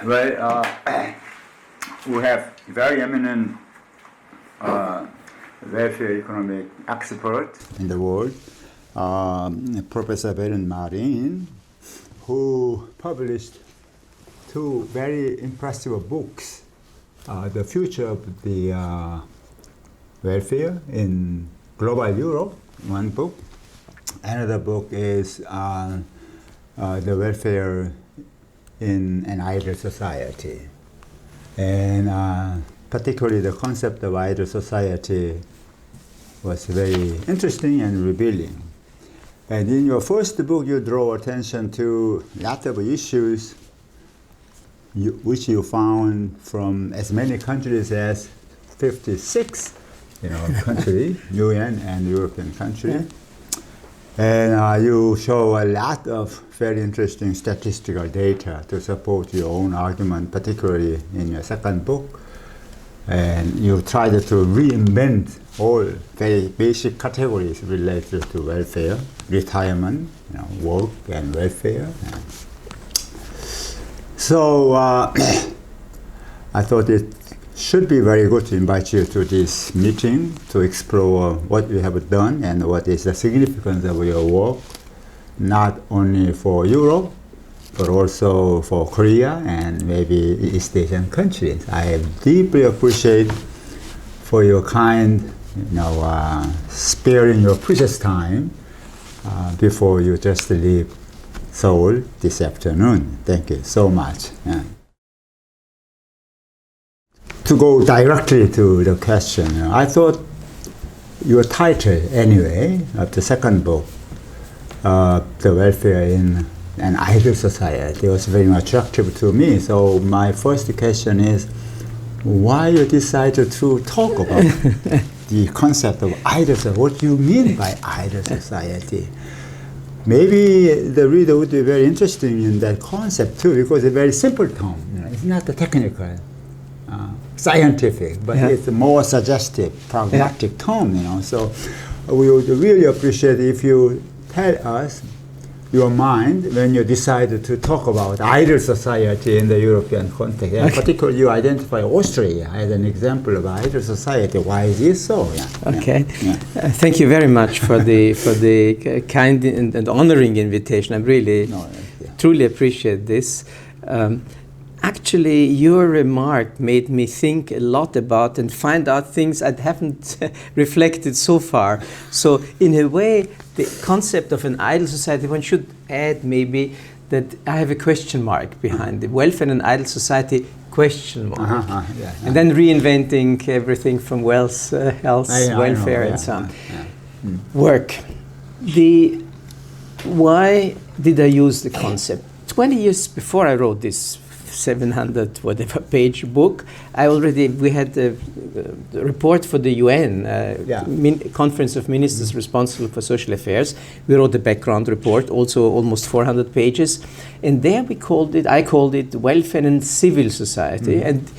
Well, we have very eminent welfare economic expert in the world, Professor Bernd Marin, who published two very impressive books, The Future of the Welfare in Global Europe, one book. Another book is The Welfare in an Ideal Society. And particularly the concept of ideal society was very interesting and revealing. And in your first book, you draw attention to a lot of issues which you found from as many countries as 56, countries, UN and European countries. And you show a lot of very interesting statistical data to support your own argument, particularly in your second book. And you tried to reinvent all very basic categories related to welfare, retirement, work and welfare. So I thought it should be very good to invite you to this meeting to explore what you have done and what is the significance of your work, not only for Europe, but also for Korea and maybe East Asian countries. I deeply appreciate for your kind, sparing your precious time before you just leave Seoul this afternoon. Thank you so much. Yeah. To go directly to the question, I thought your title, anyway, of the second book, The Welfare in an Ideal Society, was very attractive to me. So my first question is, why you decided to talk about the concept of ideal society? What do you mean by ideal society? Maybe the reader would be very interested in that concept too, because it's a very simple term. It's not the technical, scientific, but it's a more suggestive, pragmatic term. So we would really appreciate if you tell us your mind when you decided to talk about ideal society in the European context. And particularly you identify Austria as an example of ideal society. Why is it so? Okay. Thank you very much for the kind and honoring invitation. I really truly appreciate this. Actually, your remark made me think a lot about and find out things I haven't reflected so far. So in a way, the concept of an ideal society, one should add maybe that I have a question mark behind it. Welfare in an ideal society, question mark. And then reinventing everything from wealth, health, welfare, and so on. Work. Why did I use the concept? 20 years before I wrote this 700 whatever page book, we had a report for the UN Conference of Ministers responsible for social affairs. We wrote a background report, also almost 400 pages, and there I called it welfare and civil society. And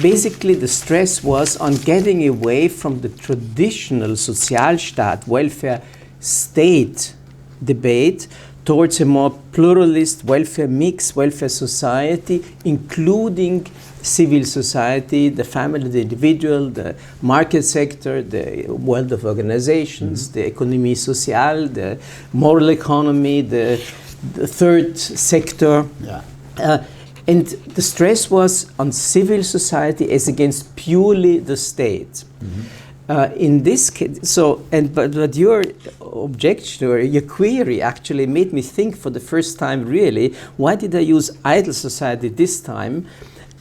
basically the stress was on getting away from the traditional Sozialstaat, welfare state debate towards a more pluralist welfare mix, welfare society, including civil society, the family, the individual, the market sector, the world of organizations, the économie sociale, the moral economy, the third sector. And the stress was on civil society as against purely the state. In this case, but your objection or your query actually made me think for the first time, really, why did I use ideal society this time?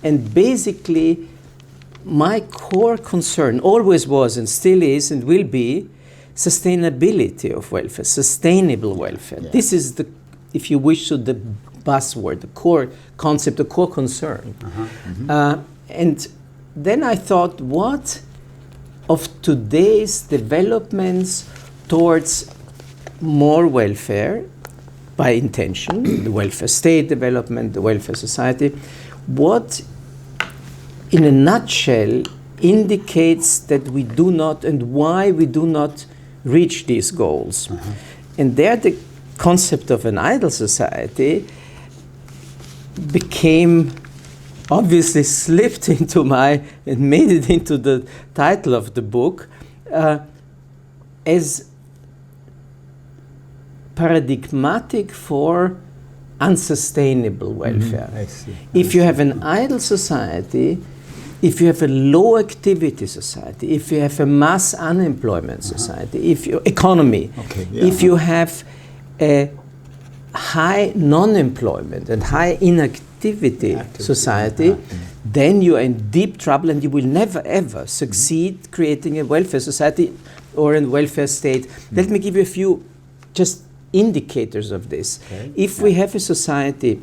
And basically, my core concern always was and still is and will be sustainability of welfare, sustainable welfare. This is the, if you wish, the buzzword, the core concept, the core concern. And then I thought, what of today's developments towards more welfare by intention, the welfare state development, the welfare society, what in a nutshell indicates that we do not and why we do not reach these goals. And there the concept of an ideal society became obviously slipped into and made it into the title of the book as paradigmatic for unsustainable welfare. I see. If you have an idle society, if you have a low activity society, if you have a mass unemployment society, if you if you have a high non-employment and high inactivity society, then you are in deep trouble and you will never ever succeed creating a welfare society or a welfare state. Let me give you a few just indicators of this. If we have a society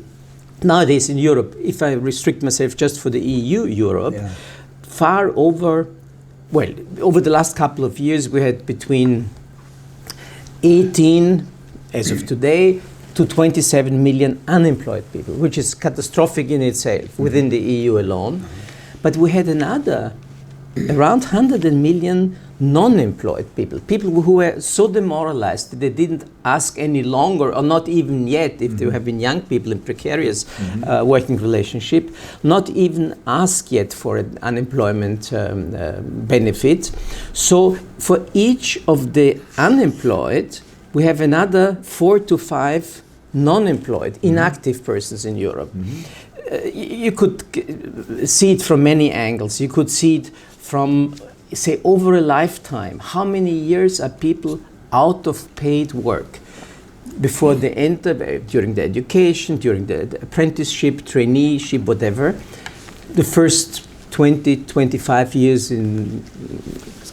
nowadays in Europe, if I restrict myself just for the EU Europe, over the last couple of years we had between 18 as of today to 27 million unemployed people, which is catastrophic in itself within the EU alone. But we had another around 100 million non-employed people who were so demoralized that they didn't ask any longer, or not even yet, if they have been young people in precarious working relationship, not even ask yet for an unemployment benefit. So for each of the unemployed, we have another 4 to 5 non-employed, inactive persons in Europe. You could see it from many angles. You could see it from, say, over a lifetime. How many years are people out of paid work before they enter, during the education, during the apprenticeship, traineeship, whatever? The first 20, 25 years in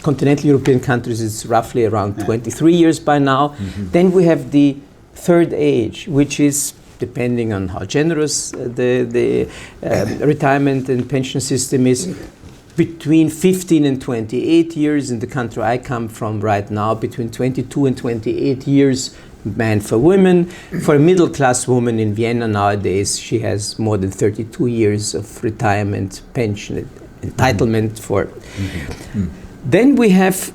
continental European countries, it's roughly around 23 years by now. Then we have the third age, which is, depending on how generous the retirement and pension system is, between 15 and 28 years. In the country I come from right now, between 22 and 28 years, man for women. For a middle-class woman in Vienna nowadays, she has more than 32 years of retirement pension entitlement for. Then we have,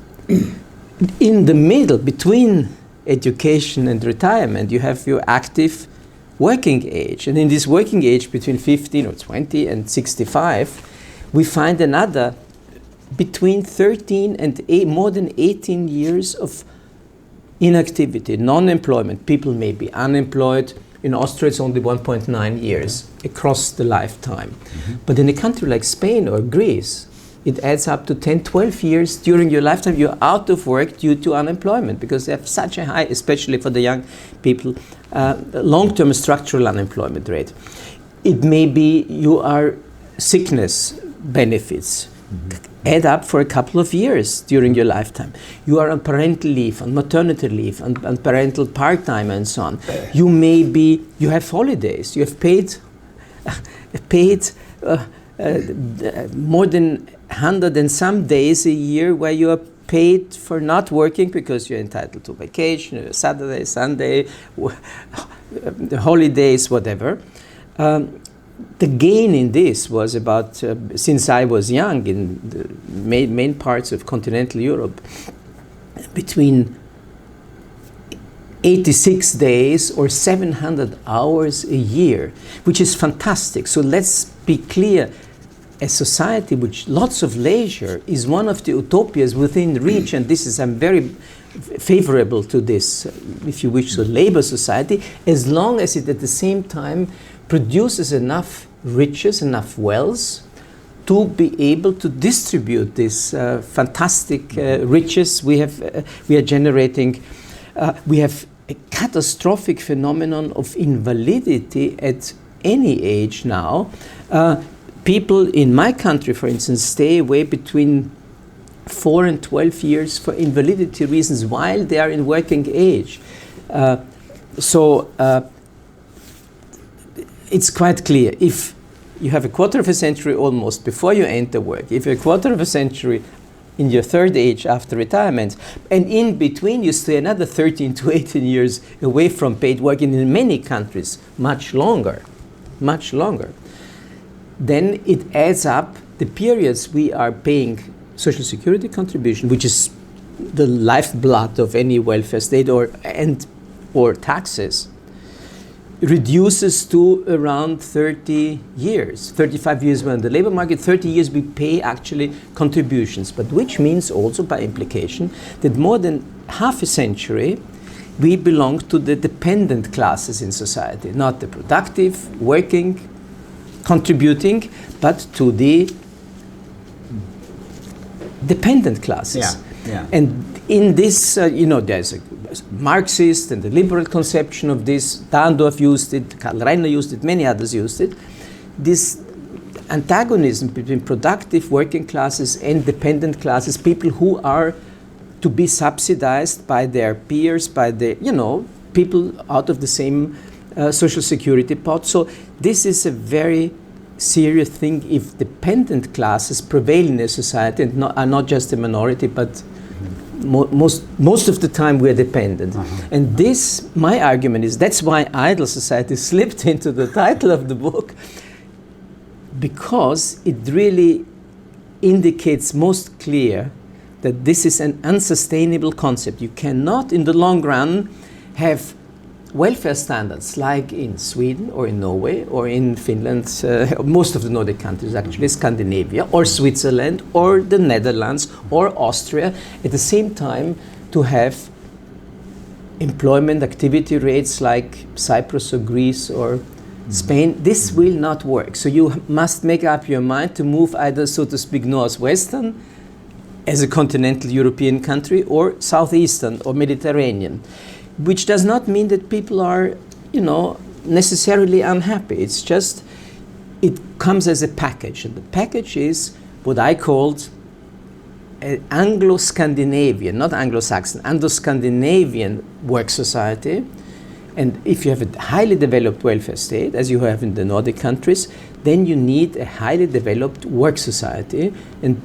in the middle, between education and retirement, you have your active working age. And in this working age, between 15 or 20 and 65, we find another between 13 and more than 18 years of inactivity, non-employment. People may be unemployed. In Austria, it's only 1.9 years across the lifetime. But in a country like Spain or Greece, it adds up to 10, 12 years during your lifetime. You're out of work due to unemployment because they have such a high, especially for the young people, long-term structural unemployment rate. It may be you are sickness benefits add up for a couple of years during your lifetime. You are on parental leave, on maternity leave, on parental part-time and so on. You have holidays. You have paid more than 100 and some days a year where you are paid for not working because you're entitled to vacation, Saturday, Sunday, holidays, whatever. The gain in this was about, since I was young in the main parts of continental Europe, between 86 days or 700 hours a year, which is fantastic. So let's be clear, a society with lots of leisure is one of the utopias within reach, and this is, I'm very favorable to this, if you wish, so labor society, as long as it at the same time produces enough riches, enough wealth to be able to distribute this fantastic riches we are generating. We have a catastrophic phenomenon of invalidity at any age now. People in my country, for instance, stay away between 4 and 12 years for invalidity reasons while they are in working age. It's quite clear. If you have a quarter of a century almost before you enter work, if you're a quarter of a century in your third age after retirement, and in between you stay another 13 to 18 years away from paid work, and in many countries much longer, then it adds up the periods we are paying Social Security contribution, which is the lifeblood of any welfare state, or taxes. reduces to around 30 years. 35 years we're in the labor market, 30 years we pay actually contributions, but which means also by implication that more than half a century we belong to the dependent classes in society, not the productive, working, contributing, but to the dependent classes. And in this, there's a Marxist and the liberal conception of this. Dahndorf used it, Karl Rahner used it, many others used it. This antagonism between productive working classes and dependent classes, people who are to be subsidized by their peers, by the, people out of the same social security pot. So this is a very serious thing if dependent classes prevail in a society and are not just a minority, but most of the time we're dependent. And this, my argument is, that's why idle society slipped into the title of the book, because it really indicates most clear that this is an unsustainable concept. You cannot, in the long run, have welfare standards like in Sweden or in Norway or in Finland, most of the Nordic countries actually, Scandinavia or Switzerland or the Netherlands or Austria, at the same time to have employment activity rates like Cyprus or Greece or Spain. This will not work. So you must make up your mind to move either, so to speak, northwestern as a continental European country or southeastern or Mediterranean, which does not mean that people are, necessarily unhappy. It's just, it comes as a package. And the package is what I called an Anglo-Scandinavian, not Anglo-Saxon, Anglo-Scandinavian work society. And if you have a highly developed welfare state, as you have in the Nordic countries, then you need a highly developed work society. And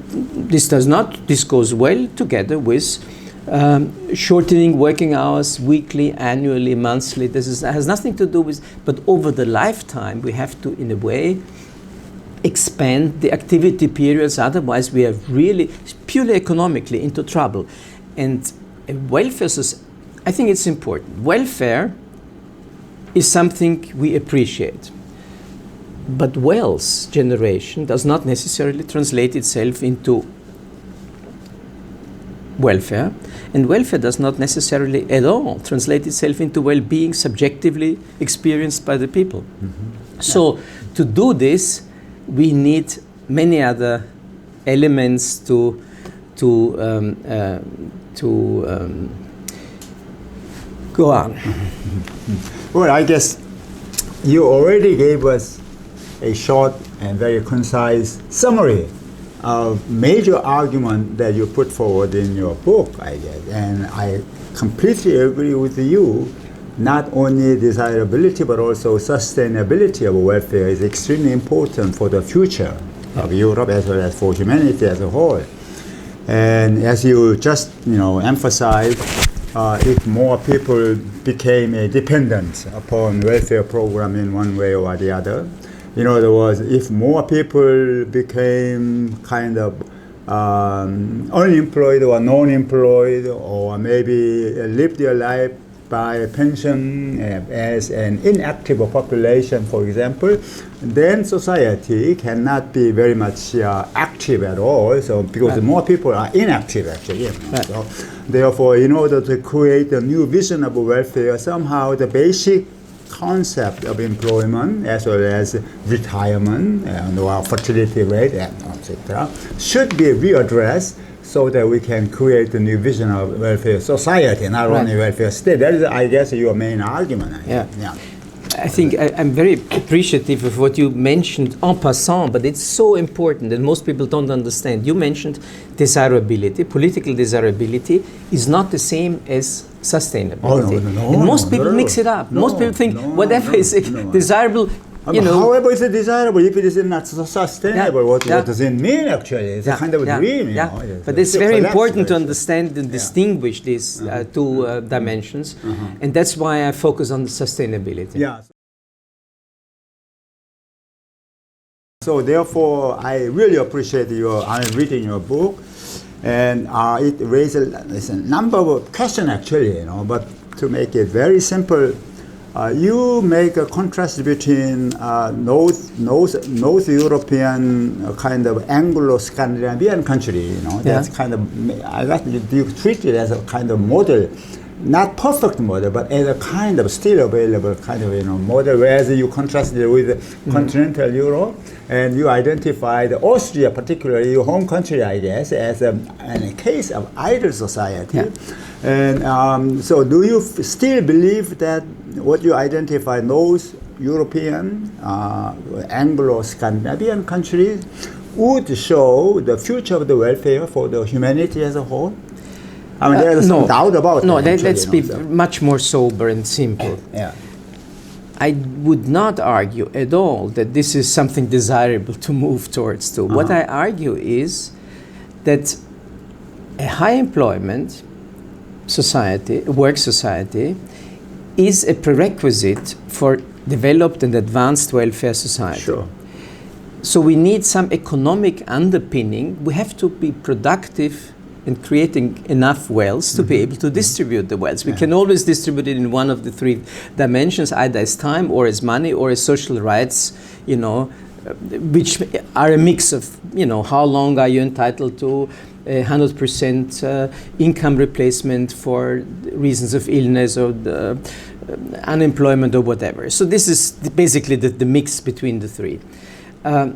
this goes well together with shortening working hours weekly, annually, monthly. This has nothing to do with, but over the lifetime we have to, in a way, expand the activity periods, otherwise we are really, purely economically, into trouble. And welfare, I think it's important. Welfare is something we appreciate. But wealth generation does not necessarily translate itself into welfare, and welfare does not necessarily at all translate itself into well-being subjectively experienced by the people. So to do this, we need many other elements to go on. Well, I guess you already gave us a short and very concise summary of major argument that you put forward in your book, I guess. And I completely agree with you. Not only desirability, but also sustainability of welfare is extremely important for the future of Europe as well as for humanity as a whole. And as you just emphasized, if more people became dependent upon welfare program in one way or the other, in other words, if more people became kind of unemployed or non-employed, or maybe live their life by pension as an inactive population, for example, then society cannot be very much active at all. So because more people are inactive, actually. So therefore, in order to create a new vision of welfare, somehow the basic concept of employment as well as retirement or fertility rate, etc., should be readdressed so that we can create a new vision of welfare society, not only welfare state. That is, I guess, your main argument. I think I'm very appreciative of what you mentioned en passant, but it's so important and most people don't understand. You mentioned desirability. Political desirability is not the same as sustainability. And most people mix it up. Most people think whatever is desirable, however, it's desirable if it is not sustainable. What does it mean, actually? It's a kind of a dream. But it's very important to understand and distinguish these two dimensions, and that's why I focus on sustainability. So therefore, I really appreciate reading your book, and it raises a number of questions, actually. But to make it very simple, you make a contrast between North European kind of Anglo-Scandinavian country. That's kind of, I like you treat it as a kind of model, not perfect model, but as a kind of still available kind of model. Whereas you contrast it with continental Europe, and you identified Austria, particularly your home country, I guess, as a case of idle society. Yeah. And so do you still believe that what you identify, North European, Anglo-Scandinavian countries would show the future of the welfare for the humanity as a whole? I mean, there's no doubt about that. No, let's be much more sober and simple. Yeah. I would not argue at all that this is something desirable to move towards. What I argue is that a high employment society, work society, is a prerequisite for developed and advanced welfare society. Sure. So we need some economic underpinning. We have to be productive in creating enough wealth to be able to distribute the wealth. We can always distribute it in one of the three dimensions, either as time or as money or as social rights, which are a mix of, how long are you entitled to 100% income replacement for reasons of illness or unemployment or whatever. So this is basically the mix between the three. I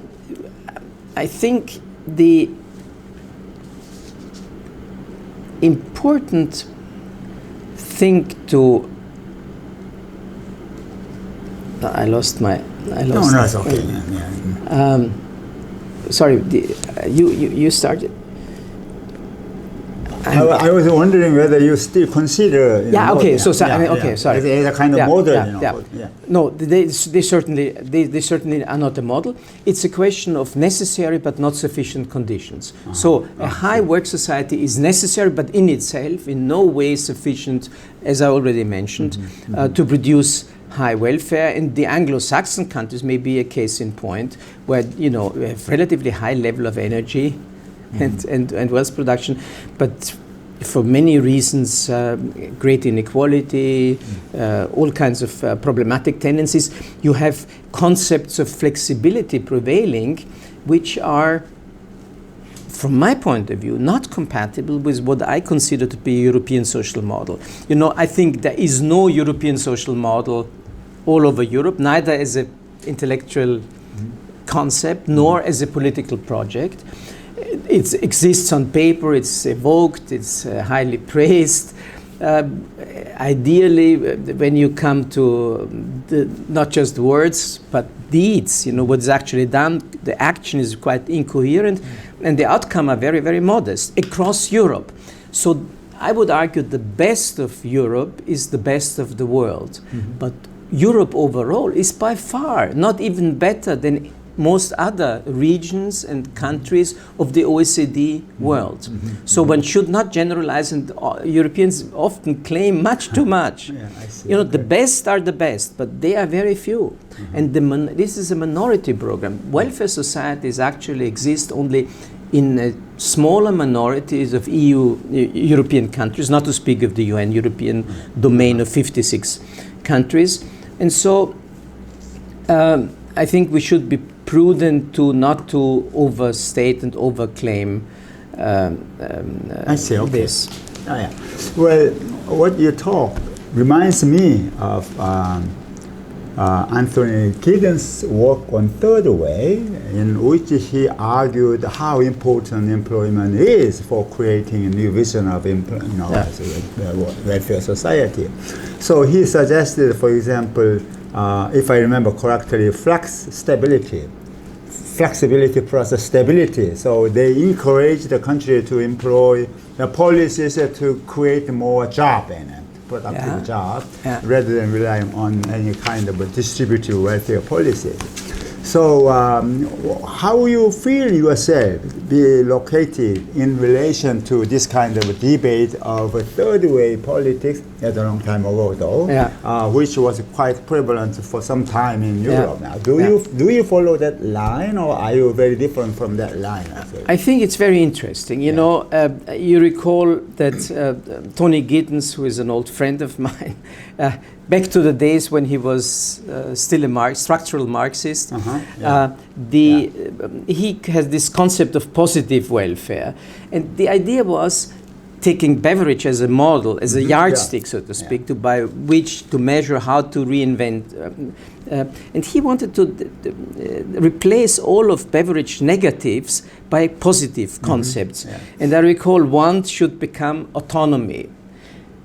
think the important thing to I lost. No, it's okay. Sorry, you started. I was wondering whether you still consider. Okay. Sorry. As a kind of model. No, they certainly are not a model. It's a question of necessary but not sufficient conditions. So a high work society is necessary, but in itself, in no way sufficient, as I already mentioned, to produce high welfare. In the Anglo-Saxon countries, may be a case in point where we have relatively high level of energy. And wealth production, but for many reasons, great inequality, all kinds of problematic tendencies, you have concepts of flexibility prevailing, which are, from my point of view, not compatible with what I consider to be a European social model. I think there is no European social model all over Europe, neither as an intellectual concept nor as a political project. It exists on paper, it's evoked, it's highly praised. Ideally, when you come to not just words, but deeds, what's actually done, the action is quite incoherent, and the outcome are very, very modest across Europe. So I would argue the best of Europe is the best of the world. But Europe overall is by far not even better than most other regions and countries of the OECD world. So one should not generalize, and Europeans often claim much too much. The best are the best, but they are very few. And this is a minority program. Welfare societies actually exist only in smaller minorities of European countries, not to speak of the UN European domain of 56 countries. And so I think we should be prudent not to overstate and overclaim I see, okay. this. Well, what you talk reminds me of Anthony Giddens' work on third way, in which he argued how important employment is for creating a new vision of welfare society. So he suggested, for example, if I remember correctly, flexibility plus stability. So they encourage the country to employ the policies to create more job and productive job rather than relying on any kind of a distributive welfare policies. So how you feel yourself be located in relation to this kind of debate of a third way politics at a long time ago, though, which was quite prevalent for some time in Europe. Now, do you follow that line, or are you very different from that line? I think it's very interesting. You know, you recall that Tony Giddens, who is an old friend of mine, back to the days when he was still a structural Marxist, he has this concept of positive welfare. And the idea was taking beverage as a model, as a yardstick, so to speak, by which to measure how to reinvent. And he wanted to replace all of beverage negatives by positive concepts. And I recall one should become autonomy.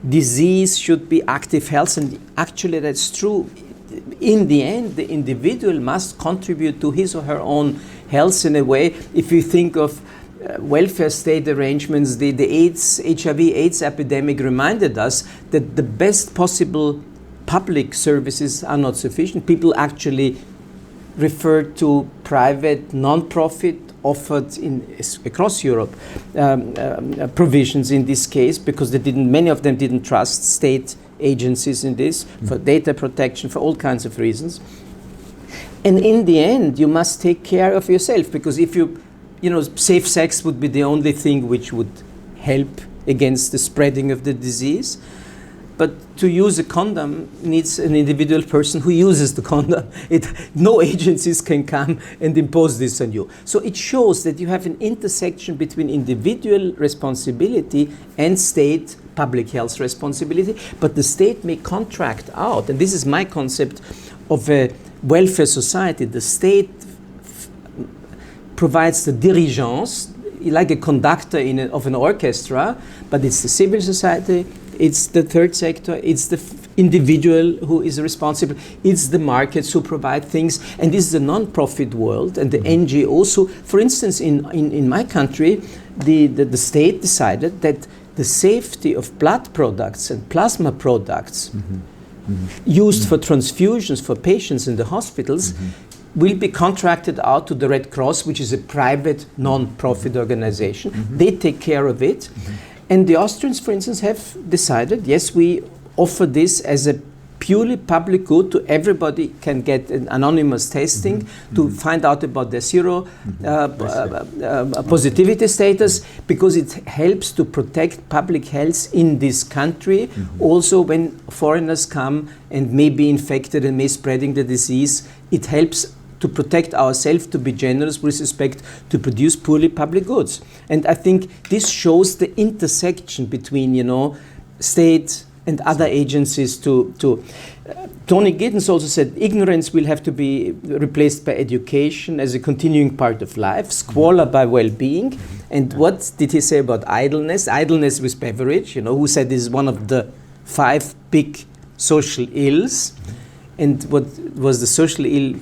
Disease should be active health, and actually that's true. In the end, the individual must contribute to his or her own health in a way. If you think of welfare state arrangements, the HIV/AIDS epidemic reminded us that the best possible public services are not sufficient. People actually refer to private, non-profit, offered across Europe provisions in this case, because many of them didn't trust state agencies in this, for data protection, for all kinds of reasons. And in the end, you must take care of yourself, because if you know, safe sex would be the only thing which would help against the spreading of the disease. But to use a condom needs an individual person who uses the condom. No agencies can come and impose this on you. So it shows that you have an intersection between individual responsibility and state public health responsibility. But the state may contract out, and this is my concept of a welfare society. The state provides the dirigence, like a conductor of an orchestra, but it's the civil society, it's the third sector, it's the individual who is responsible, it's the markets who provide things, and this is the non-profit world and the NGOs. So, for instance, in my country, the state decided that the safety of blood products and plasma products used for transfusions for patients in the hospitals will be contracted out to the Red Cross, which is a private non-profit organization. They take care of it. And the Austrians, for instance, have decided, yes, we offer this as a purely public good to everybody, can get an anonymous testing to find out about their positivity status, because it helps to protect public health in this country. Also, when foreigners come and may be infected and may spreading the disease, it helps to protect ourselves, to be generous with respect to produce purely public goods. And I think this shows the intersection between, you know, state and other agencies Tony Giddens also said ignorance will have to be replaced by education as a continuing part of life, squalor by well-being. And what did he say about idleness? Idleness with beverage, you know, who said this is one of the 5 big social ills. And what was the social ill?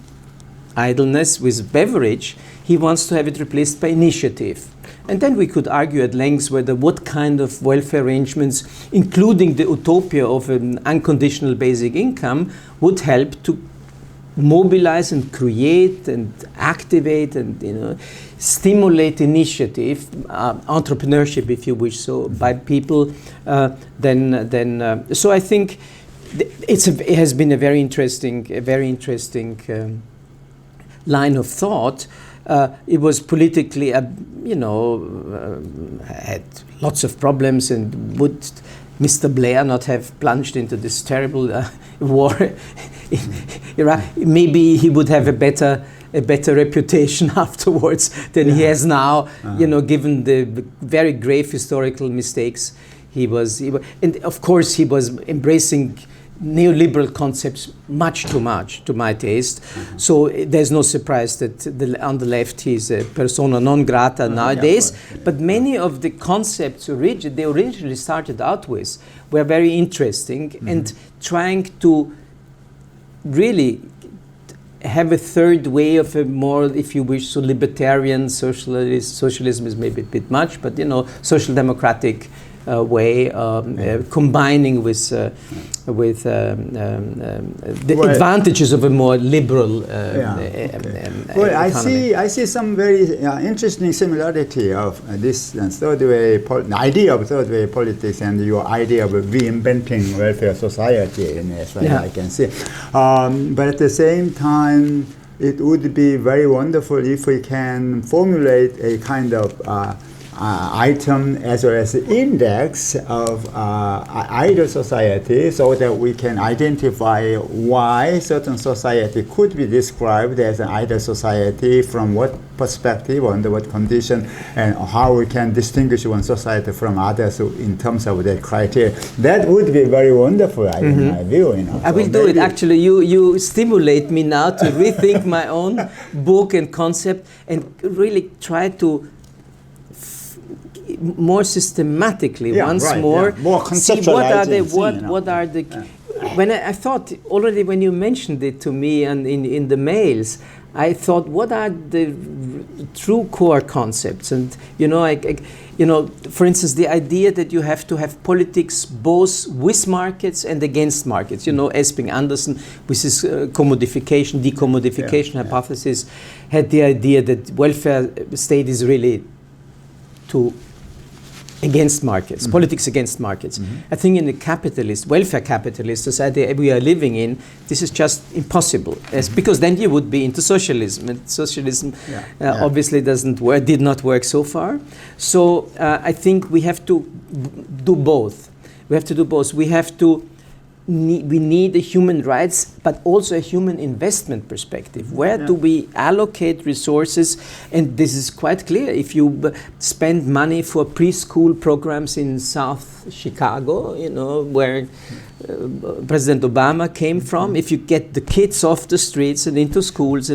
Idleness with beverage. He wants to have it replaced by initiative. And then we could argue at length what kind of welfare arrangements, including the utopia of an unconditional basic income, would help to mobilize and create and activate and, you know, stimulate initiative, entrepreneurship, if you wish, so by people. So I think it has been a very interesting line of thought. It was politically, had lots of problems, and would Mr. Blair not have plunged into this terrible war in Iraq? Maybe he would have a better reputation afterwards than he has now, given the very grave historical mistakes he was, and of course he was embracing neoliberal concepts much too much to my taste. So there's no surprise that on the left he's a persona non grata nowadays. But many of the concepts they originally started out with were very interesting, and trying to really have a third way of a more, if you wish, so libertarian socialism is maybe a bit much, but social democratic way, combining with the advantages of a more liberal Well, economy. I see some very interesting similarity of this third way idea of third way politics and your idea of reinventing welfare society, as far as I can see. But at the same time, it would be very wonderful if we can formulate a kind of item as well as index of ideal society, so that we can identify why certain society could be described as an ideal society, from what perspective, under what condition, and how we can distinguish one society from others in terms of that criteria. That would be very wonderful, in my view. I will do it. Actually, you stimulate me now to rethink my own book and concept, and really try to more systematically more see what are the when I thought already when you mentioned it to me and in the mails, I thought, what are the true core concepts? And for instance, the idea that you have to have politics both with markets and against markets. Esping Anderson with his decommodification hypothesis had the idea that welfare state is really against markets, politics against markets. I think in the welfare capitalist society we are living in, this is just impossible, because then you would be into socialism, and socialism obviously did not work so far. So I think we have to do both. We need a human rights, but also a human investment perspective. Where do we allocate resources? And this is quite clear. If you spend money for preschool programs in South Chicago, where President Obama came from, if you get the kids off the streets and into schools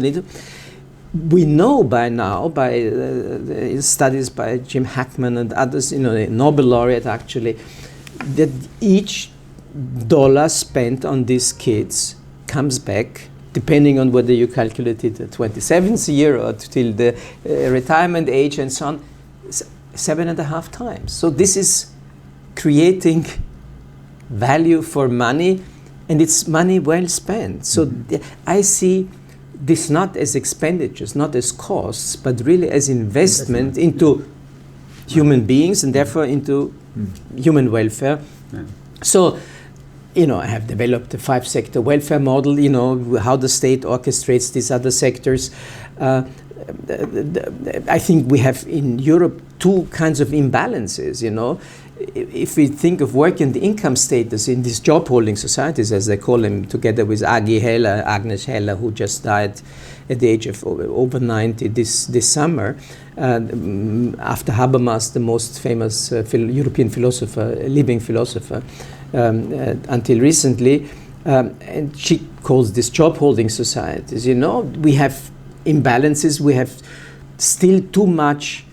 we know by now, by studies by Jim Hackman and others, a Nobel laureate actually, that each dollar spent on these kids comes back, depending on whether you calculate it at 27th year or till the retirement age and so on, 7.5 times. So this is creating value for money, and it's money well spent. So I see this not as expenditures, not as costs, but really as investment into human beings and therefore into human welfare. So I have developed a 5-sector welfare model, how the state orchestrates these other sectors. I think we have in Europe two kinds of imbalances, If we think of work and the income status in these job-holding societies, as they call them, together with Agnes Heller, who just died at the age of over 90 this summer, after Habermas, the most famous European living philosopher, until recently, and she calls this job-holding societies. We have imbalances. We have still too much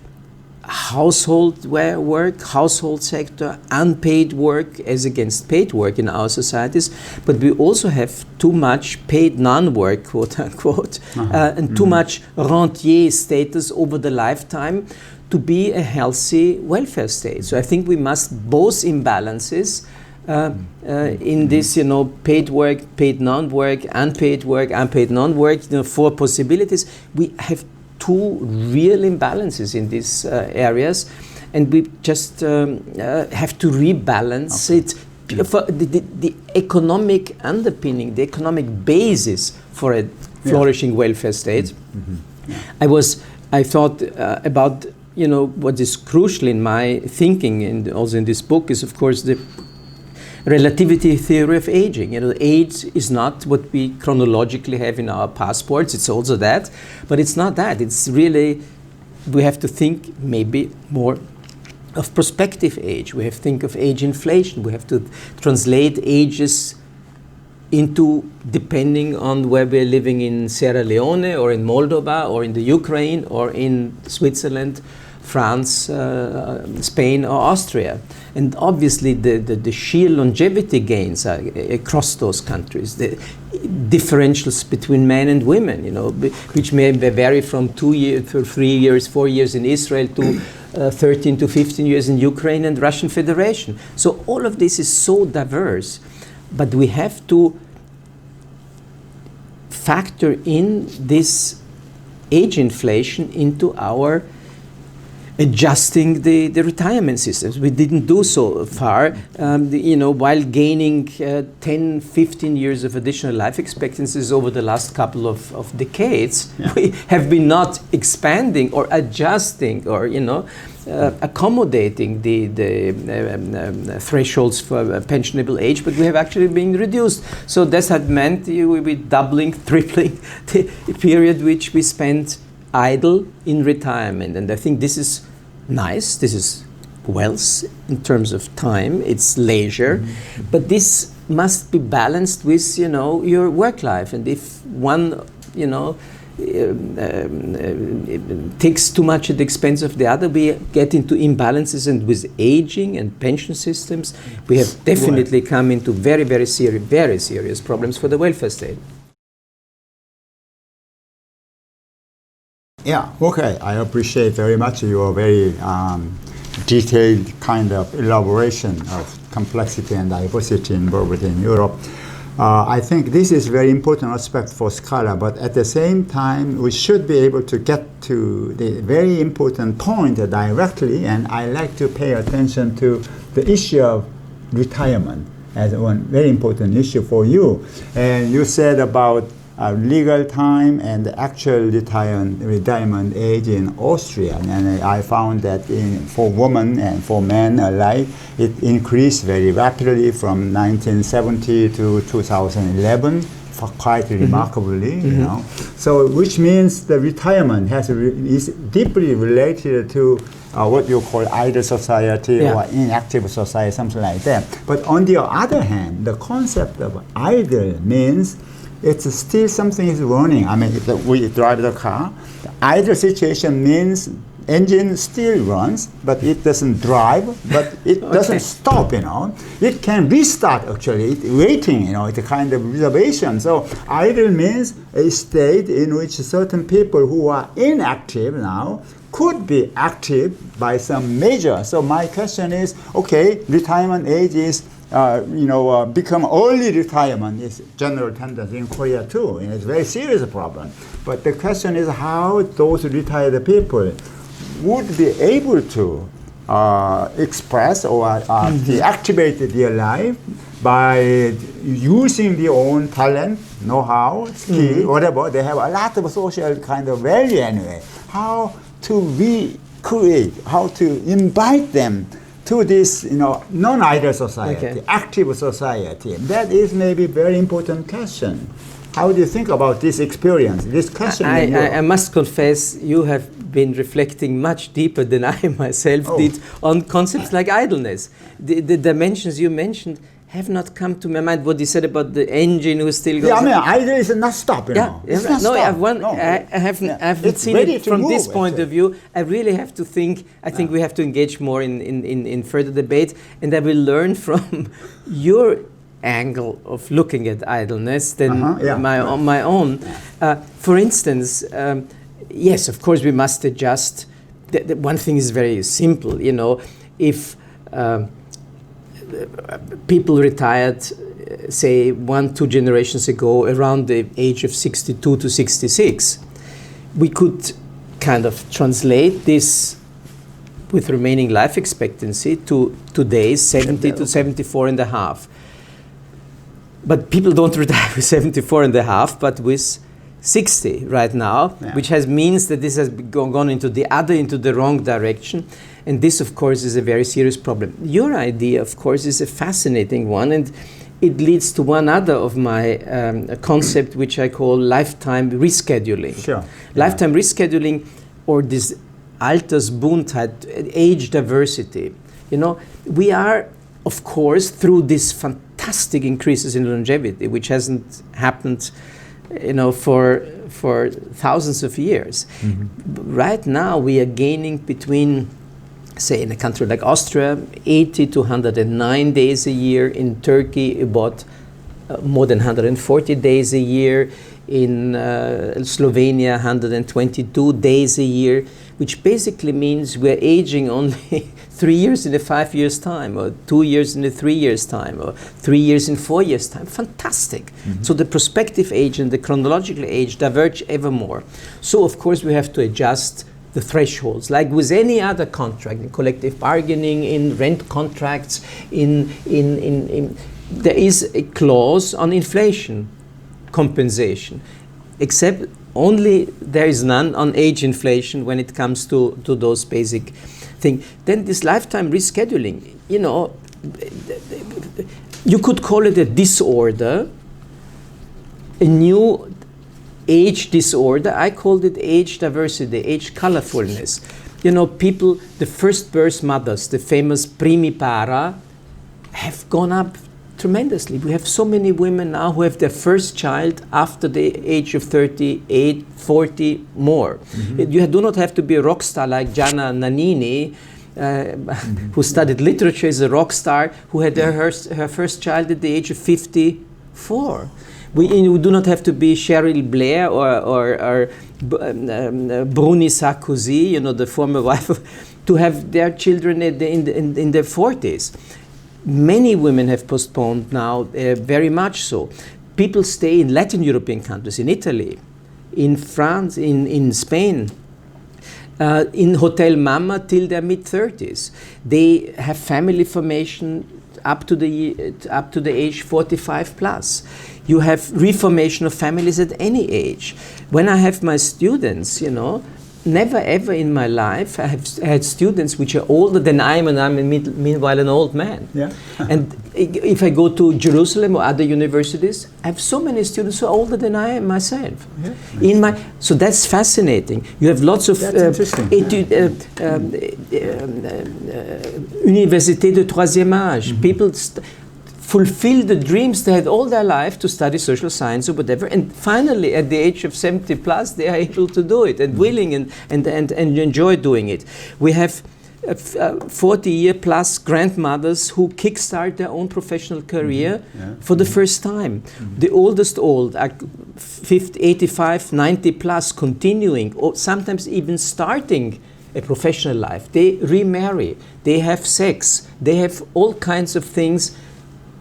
household work, household sector, unpaid work as against paid work in our societies, but we also have too much paid non-work, quote unquote, and too much rentier status over the lifetime to be a healthy welfare state. So I think we must both imbalances in this, paid work, paid non-work, unpaid work, unpaid non-work, 4 possibilities. We have 2 real imbalances in these areas, and we just have to rebalance it. For the economic underpinning, the economic basis for a flourishing welfare state. I thought about, what is crucial in my thinking, and also in this book, is of course the relativity theory of aging. Age is not what we chronologically have in our passports. It's also that, but it's not that. It's really, we have to think maybe more of prospective age. We have to think of age inflation. We have to translate ages into, depending on where we're living in Sierra Leone or in Moldova or in the Ukraine or in Switzerland, France, Spain or Austria. And obviously the sheer longevity gains are across those countries. The differentials between men and women, which may vary from 2 years to 3 years, 4 years in Israel to 13 to 15 years in Ukraine and Russian Federation. So all of this is so diverse, but we have to factor in this age inflation into our adjusting the retirement systems. We didn't do so far, while gaining 10, 15 years of additional life expectancies over the last couple of decades. Yeah. We have been not expanding or adjusting or, accommodating the thresholds for pensionable age, but we have actually been reduced. So this had meant we will be doubling, tripling the period which we spent idle in retirement. And I think this is nice, this is wealth in terms of time, it's leisure, but this must be balanced with, your work life. And if one, takes too much at the expense of the other, we get into imbalances, and with aging and pension systems, we have definitely come into very, very serious problems for the welfare state. Yeah, okay. I appreciate very much your very detailed kind of elaboration of complexity and diversity involved in Europe. I think this is very important aspect for Scala, but at the same time, we should be able to get to the very important point directly, and I like to pay attention to the issue of retirement as one very important issue for you. And you said about legal time and the actual retirement age in Austria, and I found that for women and for men alike, it increased very rapidly from 1970 to 2011, quite remarkably, So, which means the retirement is deeply related to what you call idle society or inactive society, something like that. But on the other hand, the concept of idle means it's still something is running. I mean, if we drive the car, the idle situation means engine still runs, but it doesn't drive, but it doesn't stop, It can restart, actually. It's waiting, it's a kind of reservation. So idle means a state in which certain people who are inactive now could be active by some measure. So my question is, okay, retirement age is become early retirement is general tendency in Korea too. It's a very serious problem. But the question is how those retired people would be able to express or deactivate their life by using their own talent, know-how, skill, whatever. They have a lot of social kind of value anyway. How to recreate, how to invite them to this, non-idle society, active society. That is maybe a very important question. How do you think about this experience, this question? I must confess, you have been reflecting much deeper than I myself did on concepts like idleness. The dimensions you mentioned have not come to my mind. What you said about the engine who still goes. Yeah, idle is not stop, It's not stop. I haven't seen it from this point of view. I really have to think. I think we have to engage more in further debate, and I will learn from your angle of looking at idleness than my own. For instance, yes, of course we must adjust. The one thing is very simple, if people retired, say 1-2 generations ago, around the age of 62 to 66, we could kind of translate this with remaining life expectancy to today's 70 to 74 and a half. But people don't retire with 74 and a half, but with 60 right now, which means that this has gone into the wrong direction. And this, of course, is a very serious problem. Your idea, of course, is a fascinating one, and it leads to one other of my concept, which I call lifetime rescheduling. Sure. Lifetime rescheduling, or this Altersbuntheit, age diversity. We are, of course, through these fantastic increases in longevity, which hasn't happened for thousands of years. Right now, we are gaining between, say, in a country like Austria, 80 to 109 days a year. In Turkey, about more than 140 days a year. In Slovenia, 122 days a year, which basically means we're aging only 3 years in a 5 years' time, or 2 years in a 3 years' time, or 3 years in 4 years' time. Fantastic. So the prospective age and the chronological age diverge ever more. So of course we have to adjust the thresholds, like with any other contract, in collective bargaining, in rent contracts, there is a clause on inflation compensation, except only there is none on age inflation when it comes to those basic things. Then this lifetime rescheduling, you know, you could call it a disorder, a new age disorder. I called it age diversity, age colorfulness. You know, people, the first birth mothers, the famous primipara, have gone up tremendously. We have so many women now who have their first child after the age of 38, 40, more. You do not have to be a rock star like Gianna Nannini, who studied literature as a rock star, who had her first child at the age of 54. We do not have to be Cheryl Blair or Bruni Sarkozy, you know, the former wife, to have their children in their 40s. Many women have postponed now, very much so. People stay in Latin European countries, in Italy, in France, in Spain, in Hotel Mama till their mid-30s. They have family formation up to the age 45 plus. You have reformation of families at any age. When I have my students, you know, never ever in my life I have had students which are older than I am, and I'm meanwhile an old man. Yeah. And if I go to Jerusalem or other universities, I have so many students who are older than I am myself. Yeah. So that's fascinating. You have lots of Université de troisième âge. People fulfill the dreams they had all their life to study social science or whatever, and finally at the age of 70 plus they are able to do it and willing and enjoy doing it. We have 40-year plus grandmothers who kickstart their own professional career for the first time. The oldest are 50, 85, 90 plus, continuing, or sometimes even starting a professional life. They remarry, they have sex, they have all kinds of things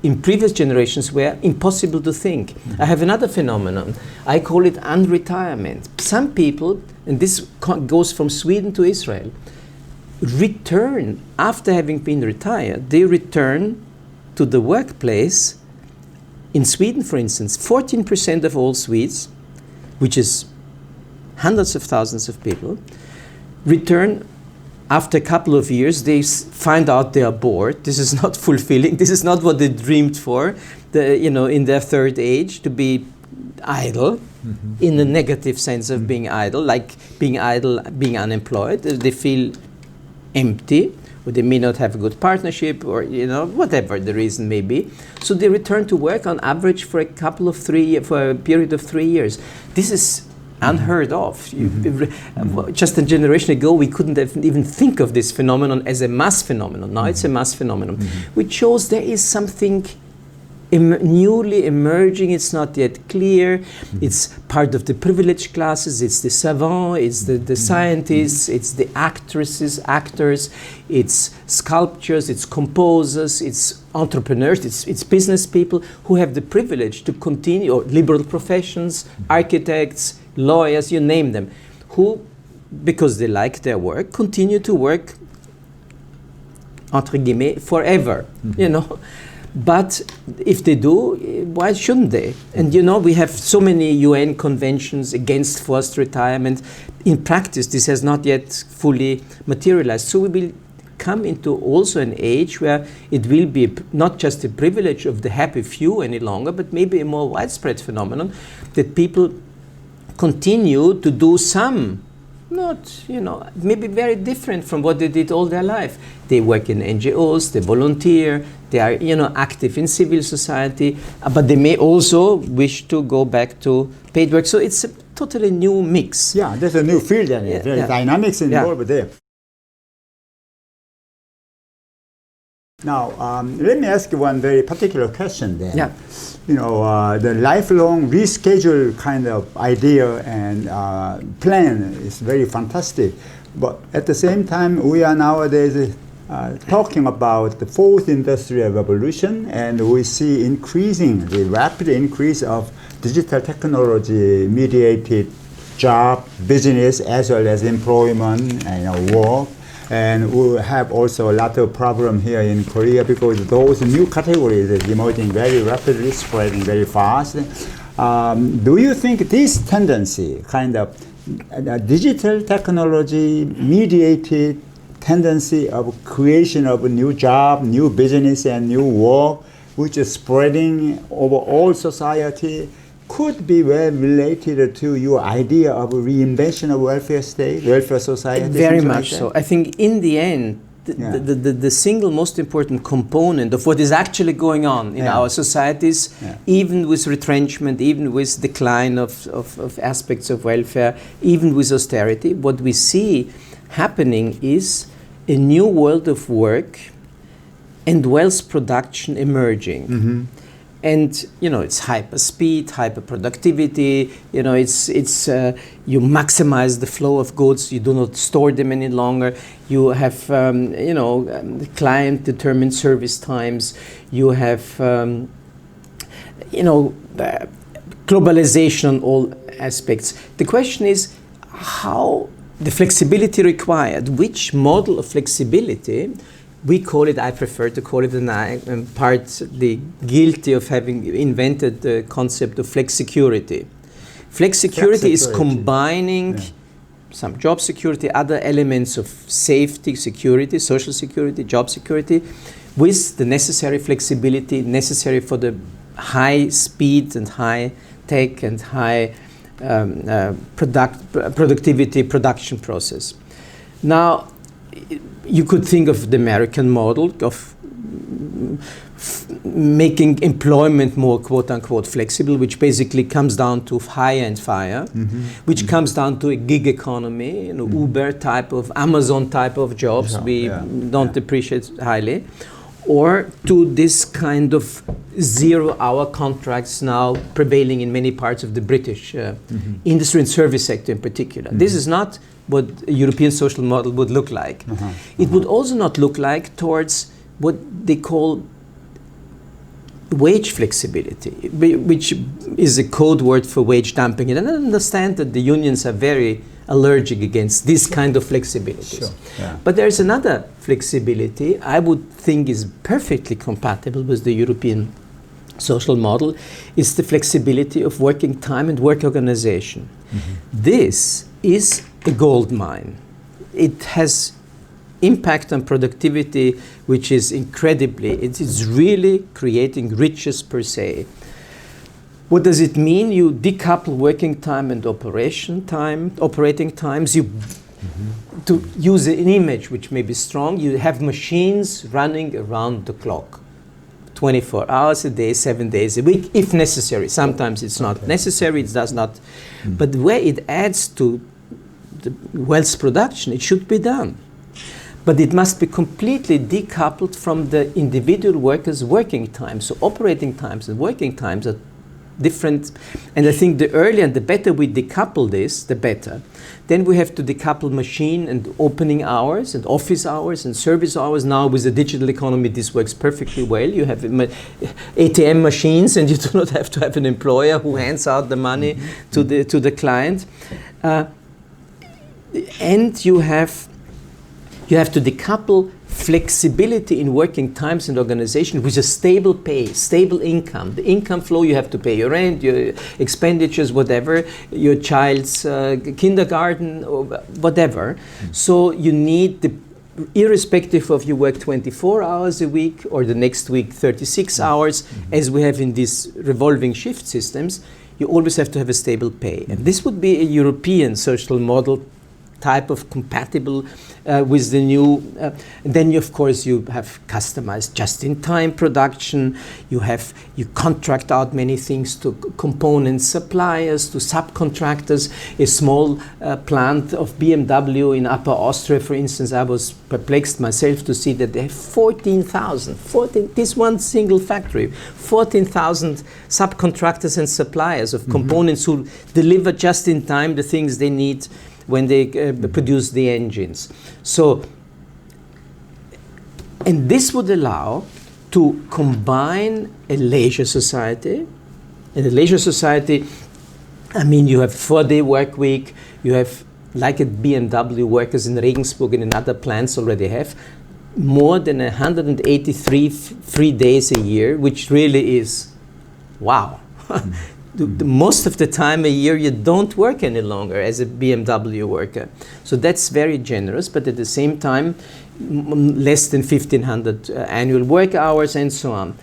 in previous generations were impossible to think. I have another phenomenon. I call it unretirement. Some people, and this goes from Sweden to Israel, return after having been retired. They return to the workplace. In Sweden, for instance, 14% of all Swedes, which is hundreds of thousands of people, return after a couple of years. They find out they are bored. This is not fulfilling. This is not what they dreamed for, in their third age, to be idle, in the negative sense of being idle, like being idle, being unemployed. They feel empty, or they may not have a good partnership, or whatever the reason may be. So they return to work on average for a period of 3 years. This is unheard of. Just a generation ago, we couldn't even think of this phenomenon as a mass phenomenon. Now it's a mass phenomenon, which shows there is something newly emerging. It's not yet clear. It's part of the privileged classes. It's the savants, it's the scientists, it's the actors, it's sculptors, it's composers, it's entrepreneurs, it's business people who have the privilege to continue, or liberal professions, architects, lawyers, you name them, who, because they like their work, continue to work, entre guillemets, forever, But if they do, why shouldn't they? And we have so many UN conventions against forced retirement. In practice, this has not yet fully materialized. So we will come into also an age where it will be not just a privilege of the happy few any longer, but maybe a more widespread phenomenon that people continue to do some, not, maybe very different from what they did all their life. They work in NGOs, they volunteer, they are, active in civil society, but they may also wish to go back to paid work. So it's a totally new mix. Yeah, there's a new field and dynamics involved there. Now, let me ask you one very particular question then. Yeah. You know, the lifelong reschedule kind of idea and plan is very fantastic. But at the same time, we are nowadays talking about the fourth industrial revolution, and we see the rapid increase of digital technology mediated job, business, as well as employment and work. And we have also a lot of problem here in Korea because those new categories are emerging very rapidly, spreading very fast. Do you think this tendency, kind of digital technology mediated tendency of creation of a new job, new business, and new work, which is spreading over all society, could be well related to your idea of a reinvention of welfare state, welfare society? Very much so. I think in the end, the single most important component of what is actually going on in our societies, even with retrenchment, even with decline of aspects of welfare, even with austerity, what we see happening is a new world of work and wealth production emerging. Mm-hmm. And you know, it's hyper speed, hyper productivity. You know, it's you maximize the flow of goods. You do not store them any longer. You have client determined service times. You have globalization on all aspects. The question is how the flexibility required. Which model of flexibility? We call it, I prefer to call it, and I am partly guilty of having invented the concept of flexicurity. Flexicurity is combining some job security, other elements of safety, security, social security, job security, with the necessary flexibility necessary for the high speed and high tech and high productivity production process. Now, you could think of the American model of making employment more quote-unquote flexible, which basically comes down to hire and fire, which comes down to a gig economy, Uber type of, Amazon type of jobs we don't appreciate highly, or to this kind of zero-hour contracts now prevailing in many parts of the British industry and service sector in particular. This is not what a European social model would look like. It would also not look like towards what they call wage flexibility, which is a code word for wage dumping. And I understand that the unions are very allergic against this kind of flexibilities. Sure. But there's another flexibility I would think is perfectly compatible with the European social model, is the flexibility of working time and work organization. This is a gold mine. It has impact on productivity, which is incredibly, it is really creating riches per se. What does it mean? You decouple working time and operating times. To use an image which may be strong, you have machines running around the clock, 24 hours a day, 7 days a week, if necessary. Sometimes it's not necessary, it does not. But where it adds to the wealth production, it should be done. But it must be completely decoupled from the individual worker's working time. So operating times and working times are different. And I think the earlier and the better we decouple this, the better. Then we have to decouple machine and opening hours and office hours and service hours. Now with the digital economy, this works perfectly well. You have ATM machines and you do not have to have an employer who hands out the money to the client. And you have to decouple flexibility in working times and organization with a stable pay, stable income. The income flow, you have to pay your rent, your expenditures, whatever, your child's kindergarten, or whatever. So you need, irrespective of you work 24 hours a week or the next week 36 hours, as we have in these revolving shift systems, you always have to have a stable pay. And this would be a European social model type of compatible with the new. Then of course you have customized just-in-time production. You contract out many things to component suppliers, to subcontractors. A small plant of BMW in Upper Austria, for instance, I was perplexed myself to see that they have 14,000. This one single factory, 14,000 subcontractors and suppliers of components who deliver just in time the things they need when they produce the engines. So, and this would allow to combine a leisure society. In a leisure society, I mean, you have 4-day work week, you have, like at BMW, workers in Regensburg and in other plants already have, more than 183 free days a year, which really is, wow. Most of the time a year you don't work any longer as a BMW worker. So that's very generous, but at the same time, less than 1,500 annual work hours and so on.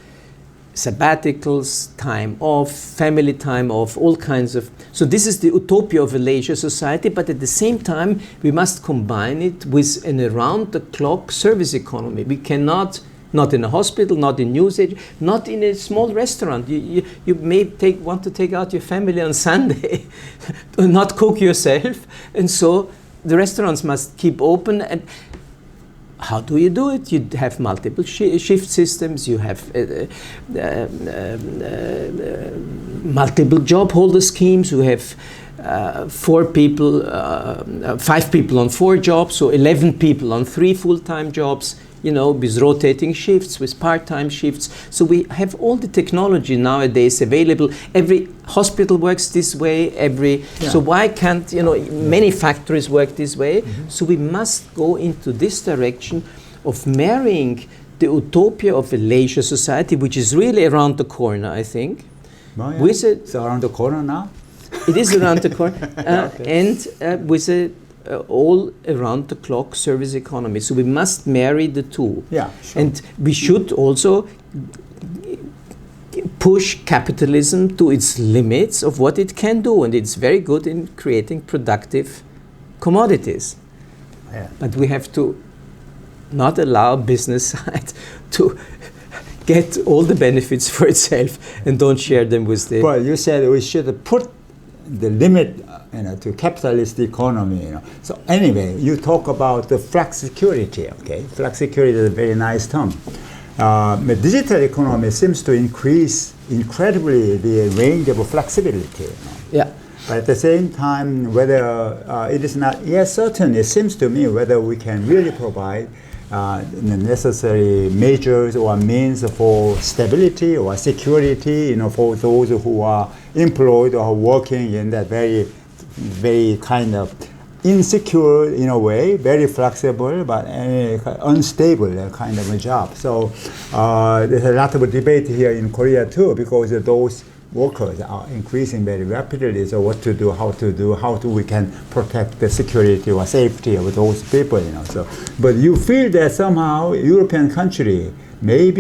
Sabbaticals, time off, family time off, all kinds of. So this is the utopia of a leisure society, but at the same time, we must combine it with an around-the-clock service economy. We cannot, not in a hospital, not in newsage, not in a small restaurant. You may want to take out your family on Sunday, not cook yourself, and so the restaurants must keep open. And how do you do it? You have multiple shift systems, you have multiple job holder schemes, you have 5 people on 4 jobs, so 11 people on 3 full-time jobs, with rotating shifts, with part-time shifts. So we have all the technology nowadays available. Every hospital works this way, so why can't, many factories work this way? So we must go into this direction of marrying the utopia of a leisure society, which is really around the corner, I think. Oh, yeah. It's around the corner now? It is around the corner. And with a all around the clock service economy. So we must marry the two. Yeah, sure. And we should also push capitalism to its limits of what it can do, and it's very good in creating productive commodities. Yeah. But we have to not allow business side to get all the benefits for itself and don't share them with the... Well, you said we should put the limit to capitalist economy. So anyway, you talk about the flexicurity, okay? Flexicurity is a very nice term. The digital economy seems to increase incredibly the range of flexibility. Yeah. But at the same time, whether it is not yet certain, it seems to me, whether we can really provide the necessary measures or means for stability or security, for those who are employed or working in that very, very kind of insecure in a way, very flexible but unstable kind of a job. So there's a lot of debate here in Korea too, because those workers are increasing very rapidly. So what to do, how we can protect the security or safety of those people, So, but you feel that somehow European country may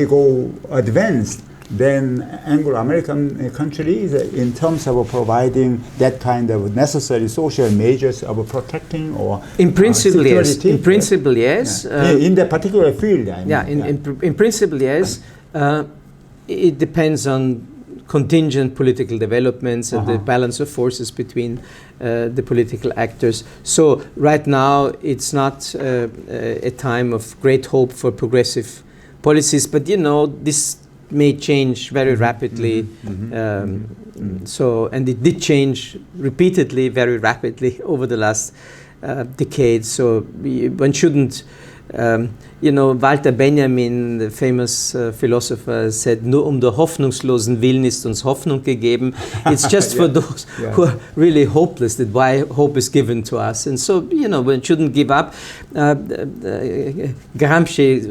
go advanced than Anglo-American countries in terms of providing that kind of necessary social measures of protecting or in principle, security. Yes. In principle, yes. Yeah. In that particular field, I mean. In principle, yes. It depends on contingent political developments and the balance of forces between the political actors. So right now, it's not a time of great hope for progressive policies, but this may change very rapidly. So, and it did change repeatedly, very rapidly over the last decades. So one shouldn't, Walter Benjamin, the famous philosopher, said, nur der hoffnungslosen Willen ist uns Hoffnung gegeben. It's just for those who are really hopeless that why hope is given to us. And so, one shouldn't give up. Gramsci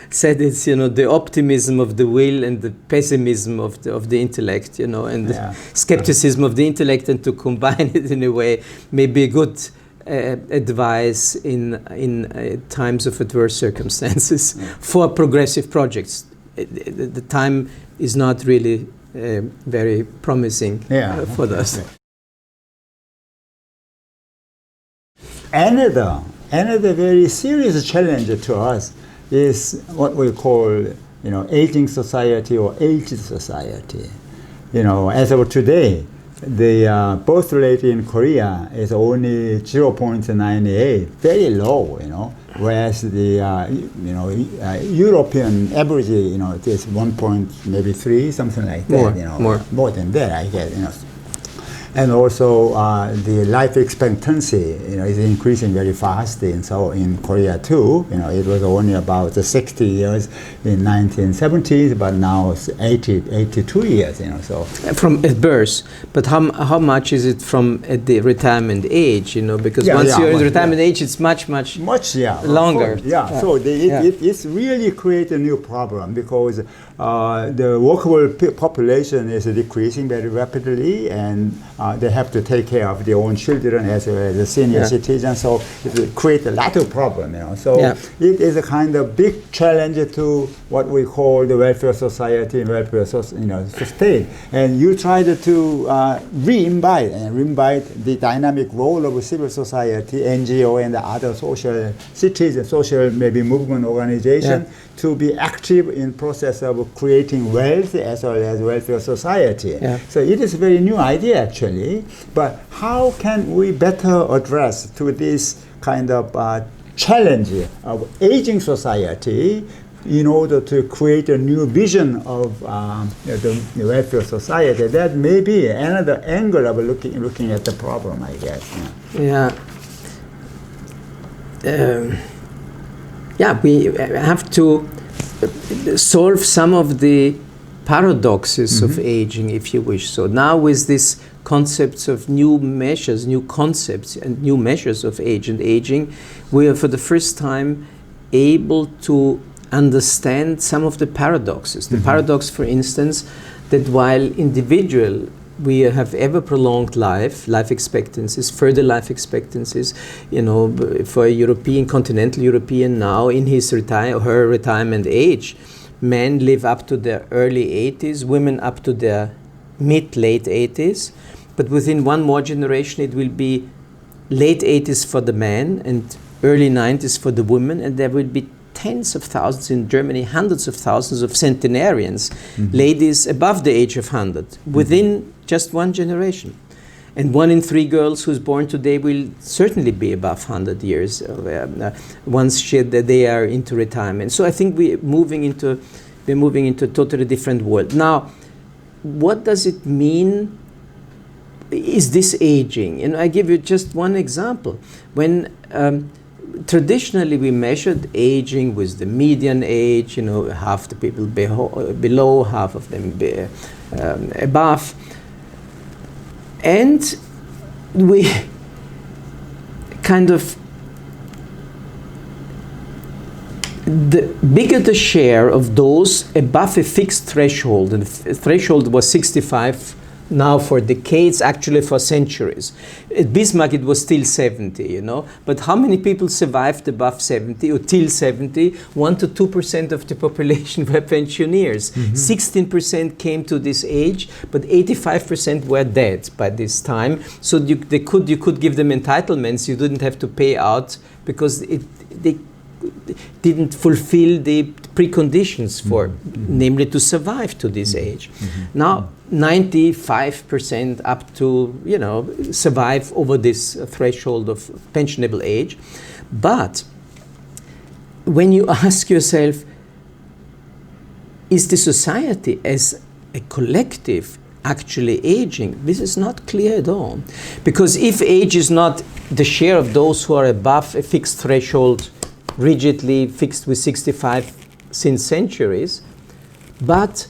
said it's, the optimism of the will and the pessimism of the intellect, and the skepticism of the intellect, and to combine it in a way may be good advice in times of adverse circumstances for progressive projects. The time is not really very promising for us. another very serious challenge to us is what we call, aging society or aged society. As of today, the birth rate in Korea is only 0.98, very low, whereas the European average, is 1.3, something like that. More than that, I guess. And also the life expectancy, is increasing very fast. And so in Korea too, it was only about 60 years in 1970s, but now it's 82 years. So from at birth. But how much is it from at the retirement age? Because once you're in retirement age, it's much longer. So it's really create a new problem because the workable population is decreasing very rapidly, and they have to take care of their own children as well as the senior citizens. So it creates a lot of problems. So it is a kind of big challenge to what we call the welfare society and welfare state. And you try to re-invite the dynamic role of civil society, NGO, and the other social maybe movement organization to be active in process of creating wealth as well as welfare society. So it is a very new idea actually, but how can we better address to this kind of challenge of aging society in order to create a new vision of the welfare society? That may be another angle of looking at the problem, I guess. We have to solve some of the paradoxes of aging, if you wish. So now with these concepts of new concepts and new measures of age and aging, we are for the first time able to understand some of the paradoxes. The paradox, for instance, that while individual we have ever prolonged life expectancies, further life expectancies, for a continental European now in her retirement age, men live up to their early 80s, women up to their mid-late 80s, but within one more generation it will be late 80s for the men and early 90s for the women, and there will be tens of thousands in Germany, hundreds of thousands of centenarians, ladies above the age of 100, within just one generation. And 1 in 3 girls who's born today will certainly be above 100 years once they are into retirement. So I think we're moving into a totally different world. Now, what does it mean? Is this aging? I give you just one example. When traditionally we measured aging with the median age, half the people below, half of them above. And we kind of, the bigger the share of those above a fixed threshold, and the threshold was 65 now for decades, actually for centuries. At Bismarck it was still 70, but how many people survived above 70 or till 70? 1 to 2% of the population were pensioners. 16% came to this age, but 85% were dead by this time. So you could give them entitlements. You didn't have to pay out because they didn't fulfill the preconditions for, namely to survive to this age. Now, 95% up to, survive over this threshold of pensionable age. But when you ask yourself, is the society as a collective actually aging? This is not clear at all. Because if age is not the share of those who are above a fixed threshold, rigidly fixed with 65 since centuries, but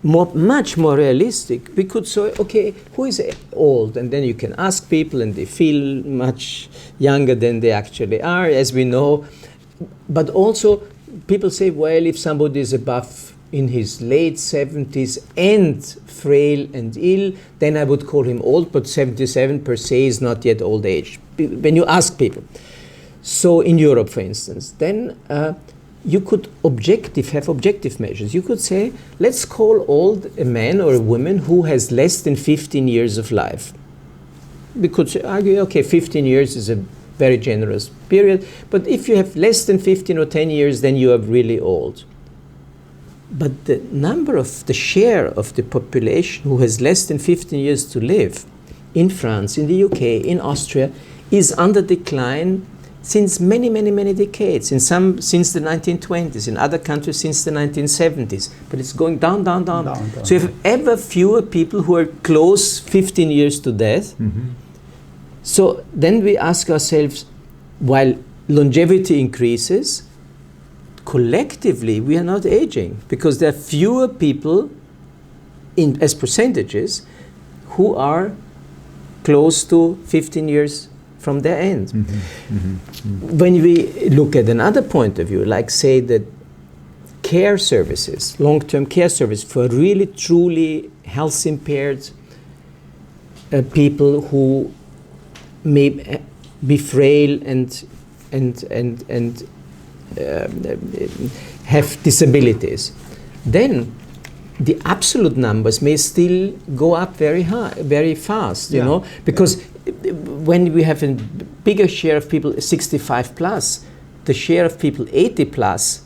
much more realistic, we could say, okay, who is old? And then you can ask people and they feel much younger than they actually are, as we know. But also people say, well, if somebody is above in his late 70s and frail and ill, then I would call him old, but 77 per se is not yet old age, when you ask people. So in Europe, for instance, then you could have objective measures. You could say, let's call old a man or a woman who has less than 15 years of life. We could argue, okay, 15 years is a very generous period. But if you have less than 15 or 10 years, then you are really old. But the share of the population who has less than 15 years to live in France, in the UK, in Austria, is under decline since many, many, many decades. In some, since the 1920s. In other countries, since the 1970s. But it's going down, down, down. So you have ever fewer people who are close 15 years to death. So then we ask ourselves, while longevity increases, collectively we are not aging, because there are fewer people as percentages who are close to 15 years from their end. When we look at another point of view, like say that care services, long-term care service for really truly health impaired people who may be frail and have disabilities, then the absolute numbers may still go up very high, very fast, you know, because when we have a bigger share of people 65 plus, the share of people 80 plus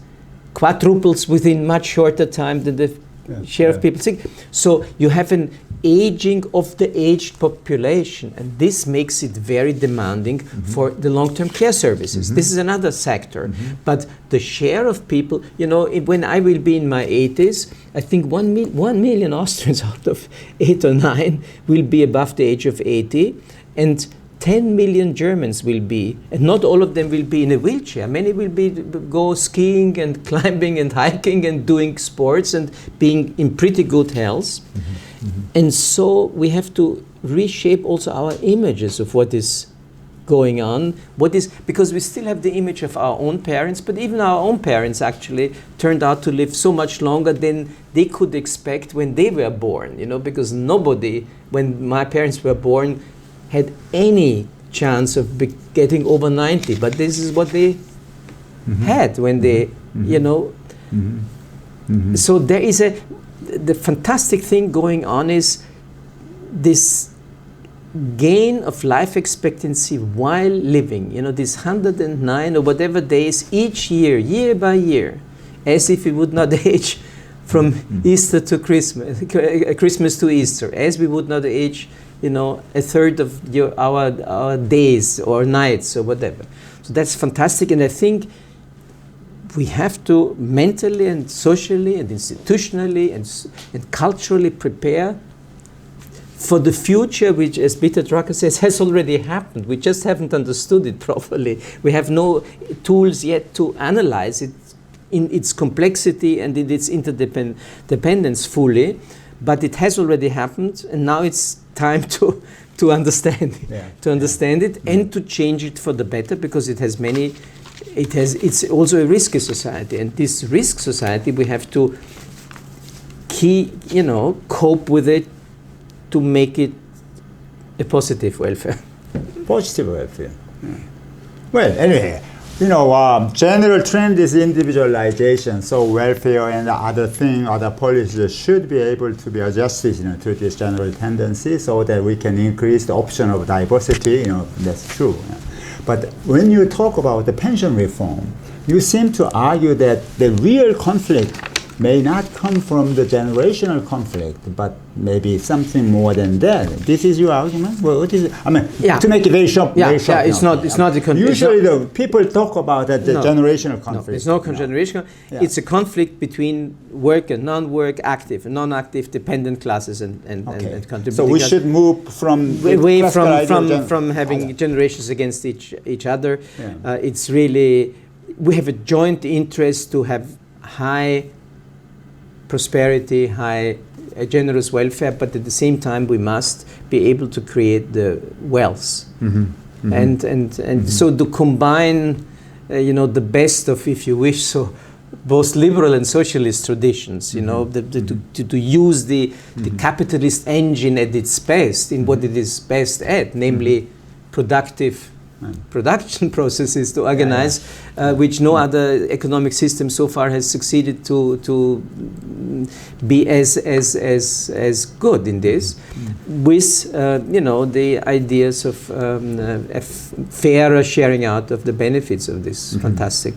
quadruples within much shorter time than the share of people 60. So you have an aging of the aged population, and this makes it very demanding for the long-term care services. This is another sector. But the share of people, you know, when I will be in my 80s, I think 1 million Austrians out of 8 or 9 will be above the age of 80, and 10 million Germans will be, and not all of them will be in a wheelchair. Many will go skiing and climbing and hiking and doing sports and being in pretty good health. And so we have to reshape also our images of what is going on. Because we still have the image of our own parents, but even our own parents actually turned out to live so much longer than they could expect when they were born, you know, because nobody, when my parents were born, had any chance of getting over 90, but this is what they had when they, you know. So there is the fantastic thing going on is this gain of life expectancy while living, you know, this 109 or whatever days each year, year by year, as if we would not age from Easter to Christmas, Christmas to Easter, as we would not age, you know, a third of our days or nights or whatever. So that's fantastic, and I think we have to mentally and socially and institutionally and culturally prepare for the future, which, as Peter Drucker says, has already happened. We just haven't understood it properly. We have no tools yet to analyze it in its complexity and in its interdependence fully, but it has already happened, and now it's time to understand it, and to change it for the better, because it's also a risky society, and this risk society we have to cope with it to make it a positive welfare. Positive welfare. Well, anyway, general trend is individualization, so welfare and other policies should be able to be adjusted to this general tendency so that we can increase the option of diversity, that's true. But when you talk about the pension reform, you seem to argue that the real conflict may not come from the generational conflict, but maybe something more than that. This is your argument? Well, what is it? I mean, to make it very short. It's not a conflict. Usually the people talk about the generational conflict. No, it's not generational. Yeah. It's a conflict between work and non-work, active and non-active, dependent classes and contributing. So we should move from away from having generations against each other. Yeah. It's really, we have a joint interest to have high prosperity, high generous welfare, but at the same time we must be able to create the wealth. And so to combine the best of, if you wish, so both liberal and socialist traditions, to use the capitalist engine at its best, in what it is best at, namely productive production processes to organize, which no other economic system so far has succeeded to be as good in this, with the ideas of a fairer sharing out of the benefits of this fantastic.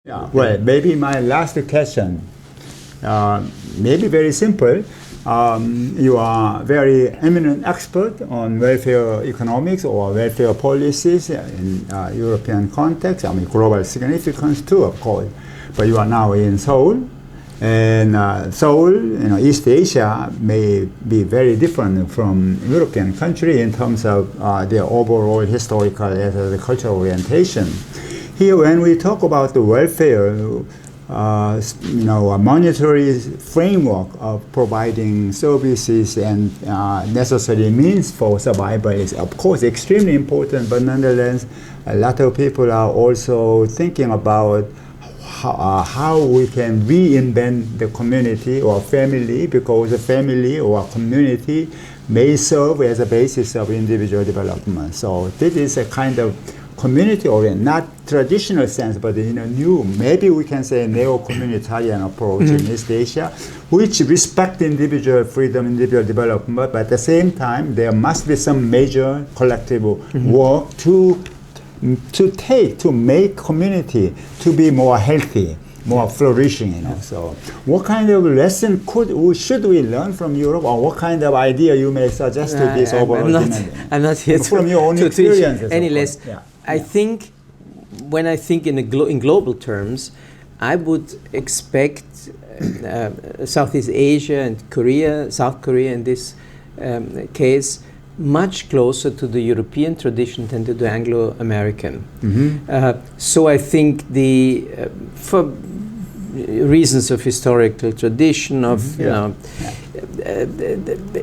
Yeah, well, maybe my last question, maybe very simple. You are very eminent expert on welfare economics or welfare policies in European context. I mean, global significance too, of course. But you are now in Seoul, and Seoul, East Asia may be very different from European country in terms of their overall historical as well as cultural orientation. Here, when we talk about the welfare, a monetary framework of providing services and necessary means for survival is, of course, extremely important. But nonetheless, a lot of people are also thinking about how we can reinvent the community or family, because a family or a community may serve as a basis of individual development. So this is a kind of community-oriented, not traditional sense, but new, maybe we can say neo-communitarian approach in East Asia, which respect individual freedom, individual development, but at the same time, there must be some major collective work to make community to be more healthy, more flourishing, So what kind of lesson should we learn from Europe, or what kind of idea you may suggest to this overall I'm not here from your own experiences, any less. Yeah. I think, when I think in global terms, I would expect Southeast Asia and South Korea in this case, much closer to the European tradition than to the Anglo-American. So I think for reasons of historical tradition, of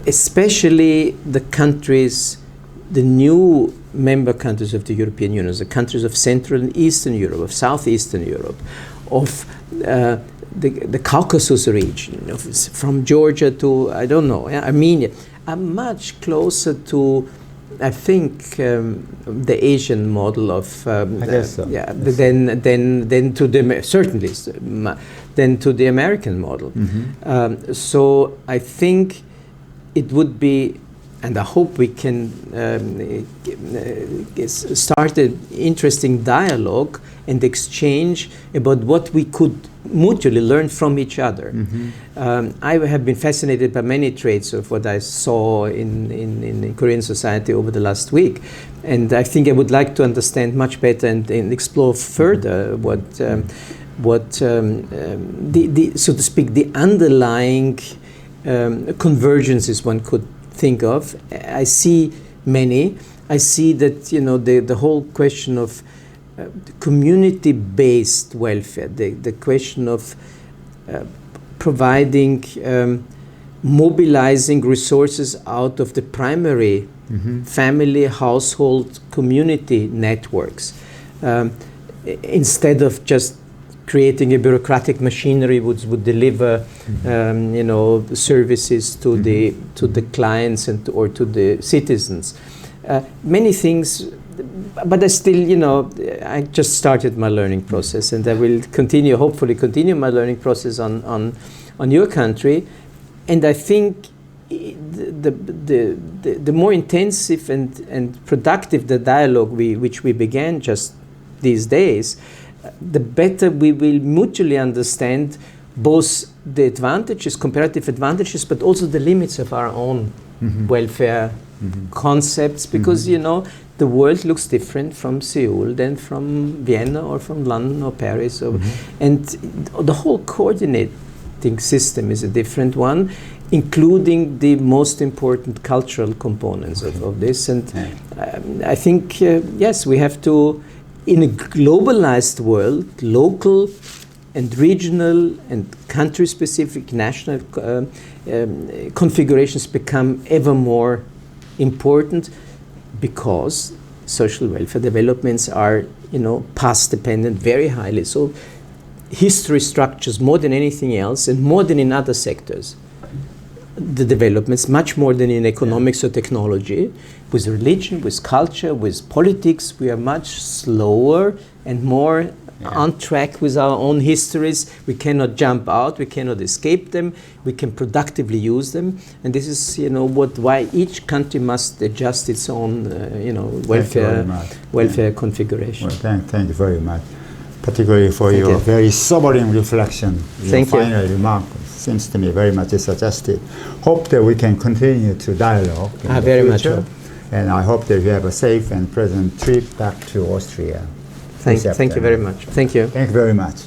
especially the countries, the new member countries of the European Union, the countries of Central and Eastern Europe, of Southeastern Europe, of the Caucasus region, from Georgia to, I don't know, Armenia, are much closer to, I think, the Asian model of I guess so. than to the certainly than to the American model. So I think it would be, and I hope we can start an interesting dialogue and exchange about what we could mutually learn from each other. I have been fascinated by many traits of what I saw in Korean society over the last week, and I think I would like to understand much better and explore further what so to speak, the underlying convergences one could think of. I see many. I see that the whole question of community-based welfare, the question of providing, mobilizing resources out of the primary family, household, community networks, instead of just creating a bureaucratic machinery which would deliver, services to the clients or to the citizens. Many things, but I still, I just started my learning process, and I will hopefully continue my learning process on your country. And I think the more intensive and productive the dialogue which we began just these days, the better we will mutually understand both the advantages, comparative advantages, but also the limits of our own welfare concepts, because the world looks different from Seoul than from Vienna or from London or Paris, and the whole coordinating system is a different one, including the most important cultural components of this. And I think yes, we have to, in a globalized world, local and regional and country-specific national configurations become ever more important, because social welfare developments are, past dependent very highly. So history structures more than anything else, and more than in other sectors, the developments much more than in economics or technology. With religion, with culture, with politics, we are much slower and more on track with our own histories. We cannot jump out, we cannot escape them, we can productively use them, and this is why each country must adjust its own welfare configuration. Well, thank you very much, particularly for your very sobering reflection. Your final remark seems to me very much suggestive. Hope that we can continue to dialogue in the very future, much hope. And I hope that you have a safe and pleasant trip back to Austria. Thank you very much. Thank you. Thank you very much.